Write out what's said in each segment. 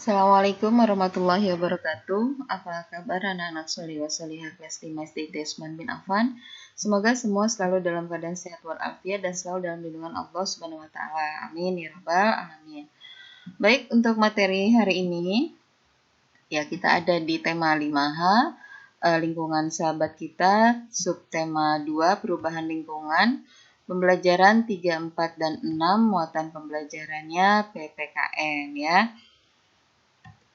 Assalamualaikum warahmatullahi wabarakatuh. Apa kabar anak-anak solihah solihah kelas 5 SD Desmond bin Affan? Semoga semua selalu dalam keadaan sehat walafiat dan selalu dalam lindungan Allah Subhanahu wa taala. Amin ya rabbal alamin. Baik, untuk materi hari ini ya kita ada di tema 5H, lingkungan sahabat kita, subtema 2 perubahan lingkungan, pembelajaran 3, 4 dan 6 muatan pembelajarannya PPKN ya.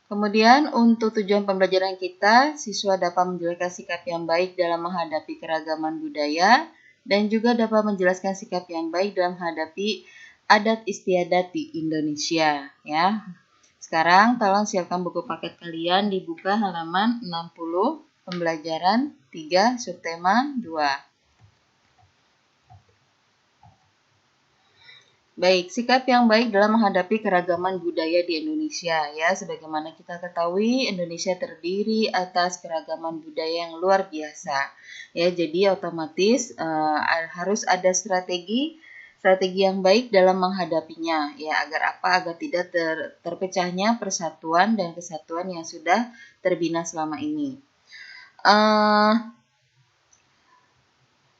Kemudian untuk tujuan pembelajaran kita, siswa dapat menjelaskan sikap yang baik dalam menghadapi keragaman budaya dan juga dapat menjelaskan sikap yang baik dalam menghadapi adat istiadat di Indonesia ya. Sekarang tolong siapkan buku paket kalian, dibuka halaman 60, pembelajaran 3 subtema 2. Baik, sikap yang baik dalam menghadapi keragaman budaya di Indonesia ya. Sebagaimana kita ketahui, Indonesia terdiri atas keragaman budaya yang luar biasa. Ya, jadi otomatis harus ada strategi yang baik dalam menghadapinya ya, agar apa? Agar tidak terpecahnya persatuan dan kesatuan yang sudah terbina selama ini.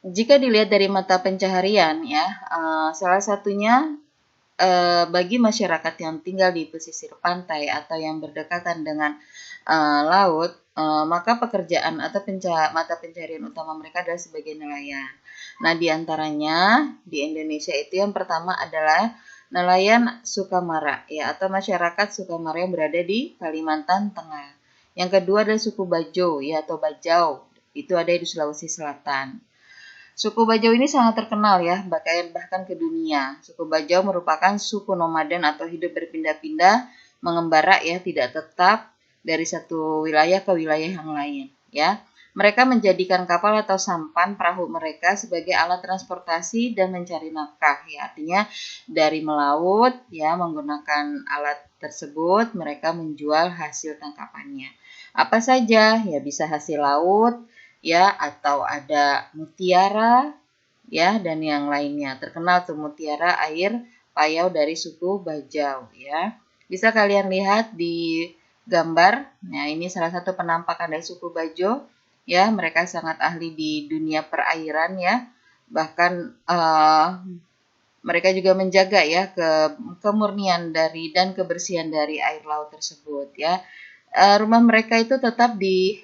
Jika dilihat dari mata pencaharian ya, salah satunya bagi masyarakat yang tinggal di pesisir pantai atau yang berdekatan dengan laut, maka pekerjaan atau mata pencaharian utama mereka adalah sebagai nelayan. Nah, diantaranya di Indonesia itu yang pertama adalah nelayan Sukamara ya, atau masyarakat Sukamara yang berada di Kalimantan Tengah. Yang kedua adalah suku Bajo ya, atau Bajau, itu ada di Sulawesi Selatan. Suku Bajau ini sangat terkenal ya, bahkan ke dunia. Suku Bajau merupakan suku nomaden atau hidup berpindah-pindah, mengembara ya, tidak tetap dari satu wilayah ke wilayah yang lain ya. Mereka menjadikan kapal atau sampan perahu mereka sebagai alat transportasi dan mencari nafkah ya. Artinya dari melaut ya, menggunakan alat tersebut mereka menjual hasil tangkapannya. Apa saja? Ya, bisa hasil laut ya, atau ada mutiara ya, dan yang lainnya. Terkenal tuh mutiara air payau dari suku Bajau ya. Bisa kalian lihat di gambar. Nah, ini salah satu penampakan dari suku Bajo ya. Mereka sangat ahli di dunia perairan ya. Bahkan mereka juga menjaga ya kemurnian dari dan kebersihan dari air laut tersebut ya. Rumah mereka itu tetap di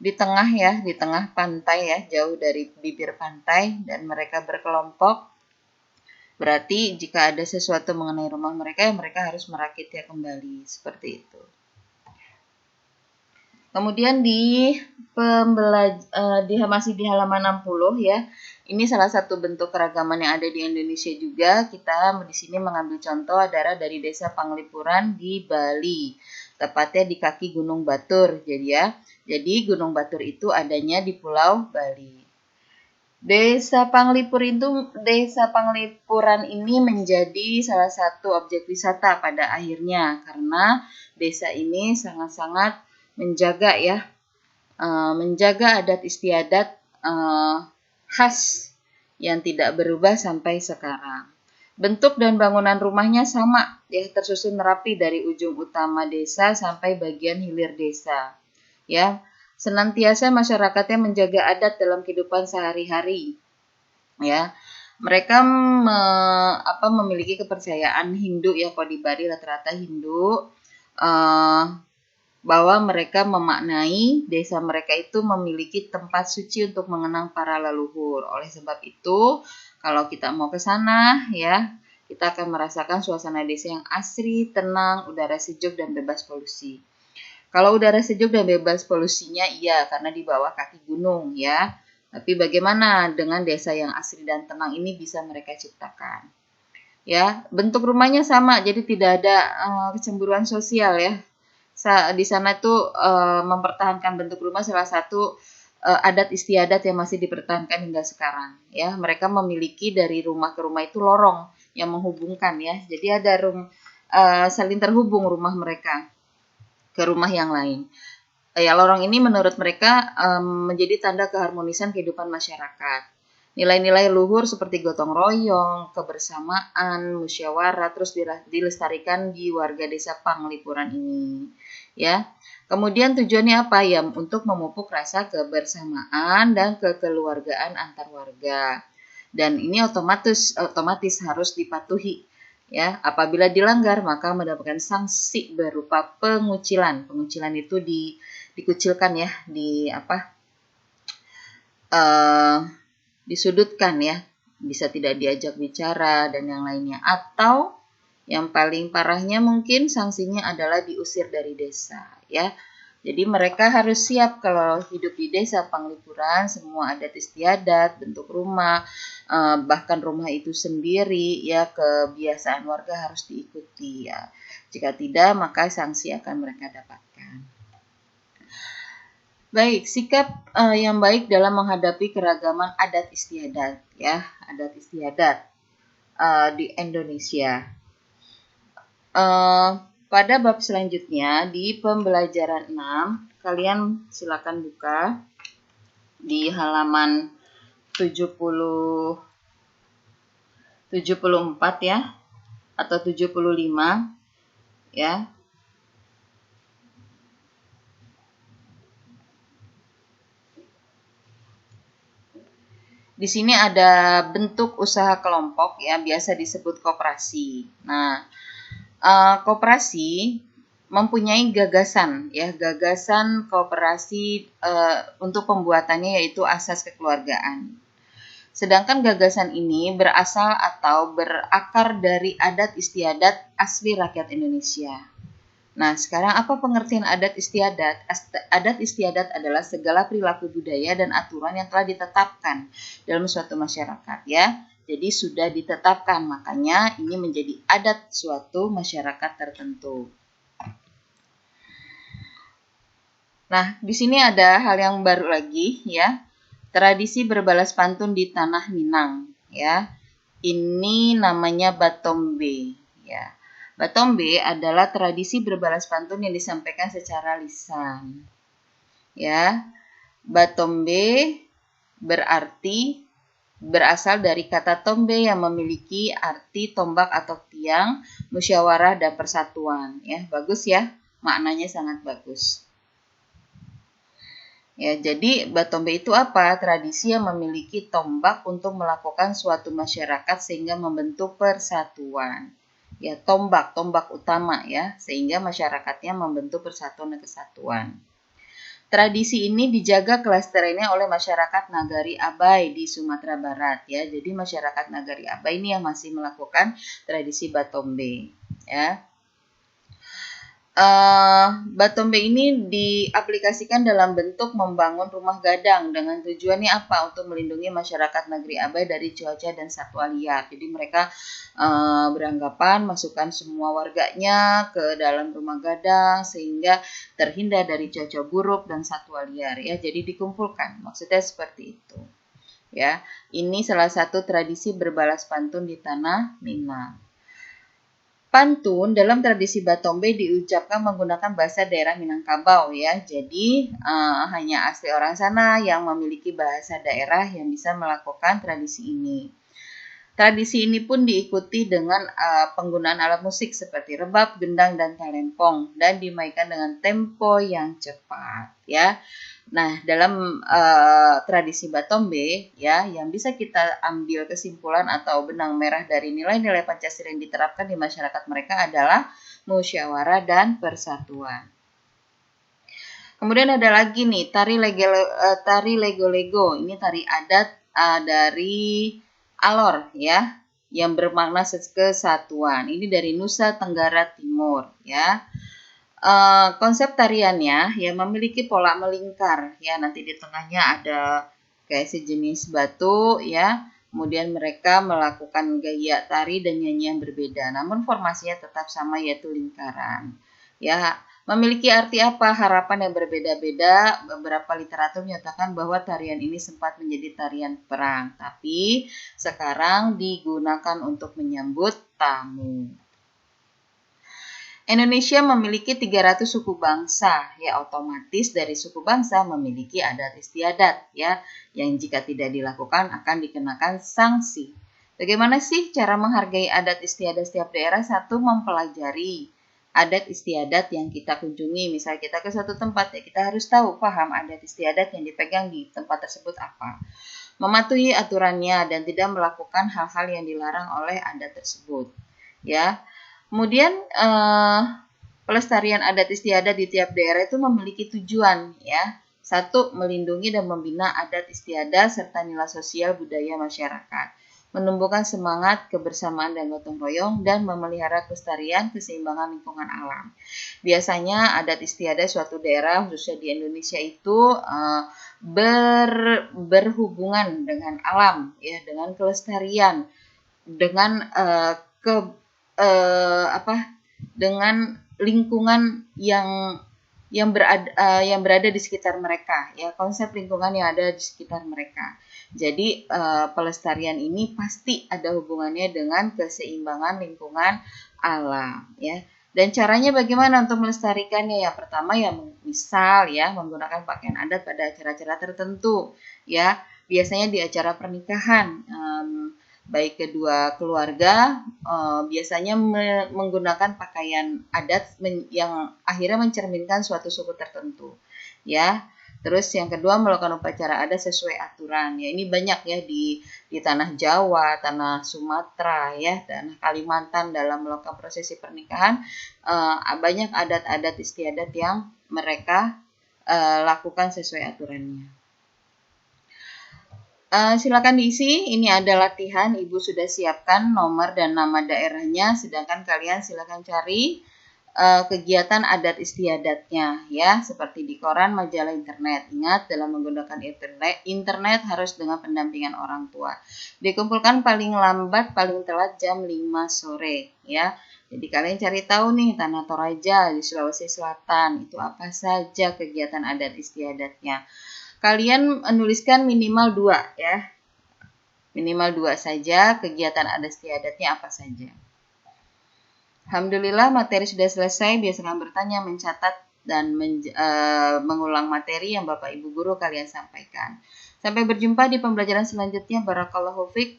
tengah ya, di tengah pantai ya, jauh dari bibir pantai, dan mereka berkelompok. Berarti jika ada sesuatu mengenai rumah mereka, ya mereka harus merakitnya kembali, seperti itu. Kemudian masih di halaman 60 ya. Ini salah satu bentuk keragaman yang ada di Indonesia juga. Kita di sini mengambil contoh adalah dari Desa Panglipuran di Bali, tepatnya di kaki Gunung Batur. Jadi Gunung Batur itu adanya di Pulau Bali. Desa Panglipuran ini menjadi salah satu objek wisata pada akhirnya, karena desa ini sangat-sangat menjaga adat istiadat khas yang tidak berubah sampai sekarang. Bentuk dan bangunan rumahnya sama ya, tersusun rapi dari ujung utama desa sampai bagian hilir desa. Ya, senantiasa masyarakatnya menjaga adat dalam kehidupan sehari-hari. Ya, mereka memiliki kepercayaan Hindu ya, kalau di Bali rata-rata Hindu, bahwa mereka memaknai desa mereka itu memiliki tempat suci untuk mengenang para leluhur. Oleh sebab itu, kalau kita mau ke sana ya, kita akan merasakan suasana desa yang asri, tenang, udara sejuk dan bebas polusi. Kalau udara sejuk dan bebas polusinya iya, karena di bawah kaki gunung ya. Tapi bagaimana dengan desa yang asri dan tenang ini bisa mereka ciptakan? Ya, bentuk rumahnya sama, jadi tidak ada kecemburuan sosial ya. Di sana tuh mempertahankan bentuk rumah salah satu adat istiadat yang masih dipertahankan hingga sekarang ya. Mereka memiliki dari rumah ke rumah itu lorong yang menghubungkan ya. Jadi ada saling terhubung rumah mereka ke rumah yang lain. Ya, lorong ini menurut mereka menjadi tanda keharmonisan kehidupan masyarakat. Nilai-nilai luhur seperti gotong royong, kebersamaan, musyawarah terus dilestarikan di warga desa Panglipuran ini, ya. Kemudian tujuannya apa ya? Untuk memupuk rasa kebersamaan dan kekeluargaan antar warga. Dan ini otomatis harus dipatuhi, ya. Apabila dilanggar maka mendapatkan sanksi berupa pengucilan. Pengucilan itu dikucilkan ya, disudutkan ya, bisa tidak diajak bicara dan yang lainnya, atau yang paling parahnya mungkin sanksinya adalah diusir dari desa ya. Jadi mereka harus siap kalau hidup di desa Panglipuran, semua adat istiadat, bentuk rumah, bahkan rumah itu sendiri ya, kebiasaan warga harus diikuti ya. Jika tidak maka sanksi akan mereka dapatkan. Baik, sikap yang baik dalam menghadapi keragaman adat istiadat ya, adat istiadat di Indonesia. Pada bab selanjutnya di pembelajaran 6, kalian silakan buka di halaman 74 ya, atau 75 ya. Di sini ada bentuk usaha kelompok ya, biasa disebut koperasi. Nah, koperasi mempunyai gagasan ya, gagasan koperasi untuk pembuatannya yaitu asas kekeluargaan. Sedangkan gagasan ini berasal atau berakar dari adat istiadat asli rakyat Indonesia. Nah, sekarang apa pengertian adat istiadat? Adat istiadat adalah segala perilaku budaya dan aturan yang telah ditetapkan dalam suatu masyarakat ya. Jadi sudah ditetapkan, makanya ini menjadi adat suatu masyarakat tertentu. Nah, di sini ada hal yang baru lagi ya. Tradisi berbalas pantun di tanah Minang ya. Ini namanya Batombe ya. Batombe adalah tradisi berbalas pantun yang disampaikan secara lisan. Ya. Batombe berarti berasal dari kata tombe yang memiliki arti tombak atau tiang, musyawarah dan persatuan. Ya, bagus ya. Maknanya sangat bagus. Ya, jadi Batombe itu apa? Tradisi yang memiliki tombak untuk melakukan suatu masyarakat sehingga membentuk persatuan. Ya, tombak utama ya, sehingga masyarakatnya membentuk persatuan dan kesatuan. Tradisi ini dijaga kelestariannya oleh masyarakat Nagari Abai di Sumatera Barat ya. Jadi masyarakat Nagari Abai ini yang masih melakukan tradisi Batombe ya. Batombe ini diaplikasikan dalam bentuk membangun rumah gadang dengan tujuannya apa? Untuk melindungi masyarakat Negeri Abai dari cuaca dan satwa liar. Jadi mereka beranggapan masukkan semua warganya ke dalam rumah gadang sehingga terhindar dari cuaca buruk dan satwa liar ya. Jadi dikumpulkan. Maksudnya seperti itu. Ya, ini salah satu tradisi berbalas pantun di tanah Minang. Pantun dalam tradisi Batombe diucapkan menggunakan bahasa daerah Minangkabau ya. Jadi hanya asli orang sana yang memiliki bahasa daerah yang bisa melakukan tradisi ini. Tradisi ini pun diikuti dengan penggunaan alat musik seperti rebab, gendang, dan talempong dan dimainkan dengan tempo yang cepat ya. Nah, dalam tradisi Batombe ya, yang bisa kita ambil kesimpulan atau benang merah dari nilai-nilai Pancasila yang diterapkan di masyarakat mereka adalah musyawarah dan persatuan. Kemudian ada lagi nih tari lego-lego. Ini tari adat dari Alor ya, yang bermakna kesatuan. Ini dari Nusa Tenggara Timur ya. Konsep tariannya ya memiliki pola melingkar ya, nanti di tengahnya ada kayak sejenis batu ya, kemudian mereka melakukan gaya tari dan nyanyian berbeda namun formasinya tetap sama yaitu lingkaran ya. Memiliki arti apa? Harapan yang berbeda-beda. Beberapa literatur menyatakan bahwa tarian ini sempat menjadi tarian perang, tapi sekarang digunakan untuk menyambut tamu. Indonesia memiliki 300 suku bangsa, ya otomatis dari suku bangsa memiliki adat istiadat, ya, yang jika tidak dilakukan akan dikenakan sanksi. Bagaimana sih cara menghargai adat istiadat setiap daerah? Satu, mempelajari adat istiadat yang kita kunjungi. Misalnya kita ke suatu tempat, ya kita harus tahu, paham adat istiadat yang dipegang di tempat tersebut apa. Mematuhi aturannya dan tidak melakukan hal-hal yang dilarang oleh adat tersebut, ya. Kemudian pelestarian adat istiadat di tiap daerah itu memiliki tujuan, ya. Satu, melindungi dan membina adat istiadat serta nilai sosial budaya masyarakat, menumbuhkan semangat kebersamaan dan gotong royong, dan memelihara kelestarian keseimbangan lingkungan alam. Biasanya adat istiadat suatu daerah, khususnya di Indonesia itu berhubungan dengan alam, ya, dengan kelestarian, dengan dengan lingkungan yang berada di sekitar mereka, ya, konsep lingkungan yang ada di sekitar mereka. Jadi pelestarian ini pasti ada hubungannya dengan keseimbangan lingkungan alam, ya. Dan caranya bagaimana untuk melestarikannya? Ya, pertama ya misal ya menggunakan pakaian adat pada acara-acara tertentu, ya. Biasanya di acara pernikahan, baik kedua keluarga biasanya menggunakan pakaian adat yang akhirnya mencerminkan suatu suku tertentu, ya. Terus yang kedua, melakukan upacara adat sesuai aturan. Ya, ini banyak ya di tanah Jawa, tanah Sumatera, ya, tanah Kalimantan dalam melakukan prosesi pernikahan banyak adat-adat istiadat yang mereka lakukan sesuai aturannya. Silakan diisi. Ini ada latihan. Ibu sudah siapkan nomor dan nama daerahnya, sedangkan kalian silakan cari kegiatan adat istiadatnya, ya, seperti di koran, majalah, internet. Ingat, dalam menggunakan internet harus dengan pendampingan orang tua. Dikumpulkan paling lambat, paling telat jam 5 sore, ya. Jadi kalian cari tahu nih, Tanah Toraja di Sulawesi Selatan itu apa saja kegiatan adat istiadatnya. Kalian menuliskan minimal 2, ya. Minimal 2 saja kegiatan adat istiadatnya apa saja. Alhamdulillah materi sudah selesai. Biasakan bertanya, mencatat, dan mengulang materi yang Bapak Ibu Guru kalian sampaikan. Sampai berjumpa di pembelajaran selanjutnya. Barakallahu fiik.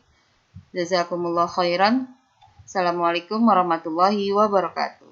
Jazakumullah khairan. Assalamualaikum warahmatullahi wabarakatuh.